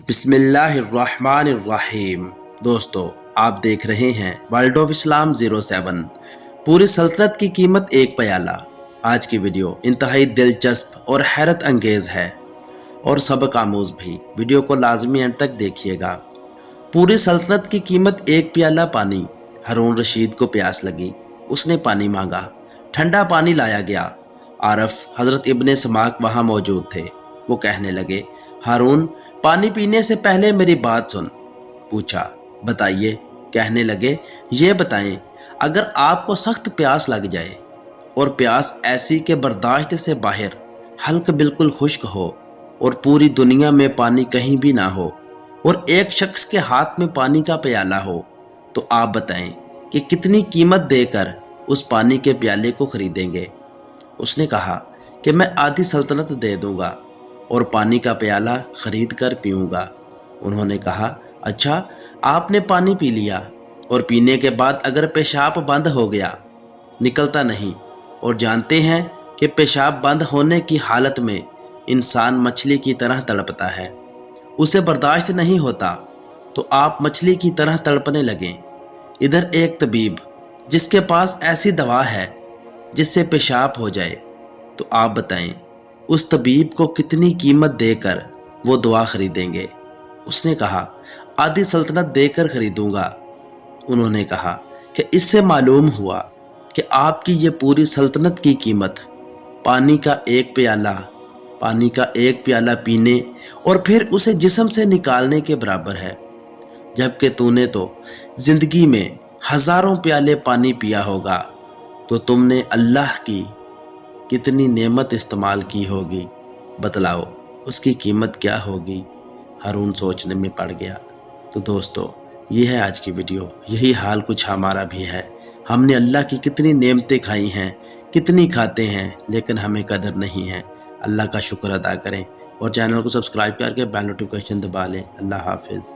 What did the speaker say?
बिस्मिल्लाहिर्रहमानिर्रहीम। दोस्तों, आप देख रहे हैं वर्ल्ड ऑफ इस्लाम 07। पूरी सल्तनत की कीमत एक प्याला। आज की वीडियो इंतहाई दिलचस्प और हैरत अंगेज है और सबक आमूज भी। वीडियो को लाजमी एंड तक देखिएगा। पूरी सल्तनत की कीमत एक प्याला पानी। हारून रशीद को प्यास लगी, उसने पानी मांगा। ठंडा पानी लाया गया। आरफ हज़रत इब्ने समाक वहाँ मौजूद थे। वो कहने लगे, हारून, पानी पीने से पहले मेरी बात सुन। पूछा, बताइए। कहने लगे, ये बताएं, अगर आपको सख्त प्यास लग जाए और प्यास ऐसी के बर्दाश्त से बाहर, हल्क बिल्कुल खुश्क हो और पूरी दुनिया में पानी कहीं भी ना हो और एक शख्स के हाथ में पानी का प्याला हो, तो आप बताएं कि कितनी कीमत देकर उस पानी के प्याले को खरीदेंगे। उसने कहा कि मैं आधी सल्तनत दे दूंगा और पानी का प्याला खरीद कर पीऊँगा। उन्होंने कहा, अच्छा, आपने पानी पी लिया और पीने के बाद अगर पेशाब बंद हो गया, निकलता नहीं, और जानते हैं कि पेशाब बंद होने की हालत में इंसान मछली की तरह तड़पता है, उसे बर्दाश्त नहीं होता, तो आप मछली की तरह तड़पने लगें। इधर एक तबीब जिसके पास ऐसी दवा है जिससे पेशाब हो जाए, तो आप बताएं उस तबीब को कितनी कीमत देकर वो दवा खरीदेंगे। उसने कहा, आधी सल्तनत देकर खरीदूंगा। उन्होंने कहा कि इससे मालूम हुआ कि आपकी ये पूरी सल्तनत की कीमत पानी का एक प्याला पीने और फिर उसे जिस्म से निकालने के बराबर है, जबकि तूने तो ज़िंदगी में हज़ारों प्याले पानी पिया होगा, तो तुमने अल्लाह की कितनी नेमत इस्तेमाल की होगी। बतलाओ उसकी कीमत क्या होगी। हारून सोचने में पड़ गया। तो दोस्तों, ये है आज की वीडियो। यही हाल कुछ हमारा भी है। हमने अल्लाह की कितनी नेमतें खाई हैं, कितनी खाते हैं, लेकिन हमें कदर नहीं है। अल्लाह का शुक्र अदा करें और चैनल को सब्सक्राइब करके बेल नोटिफिकेशन दबा लें। अल्लाह हाफिज़।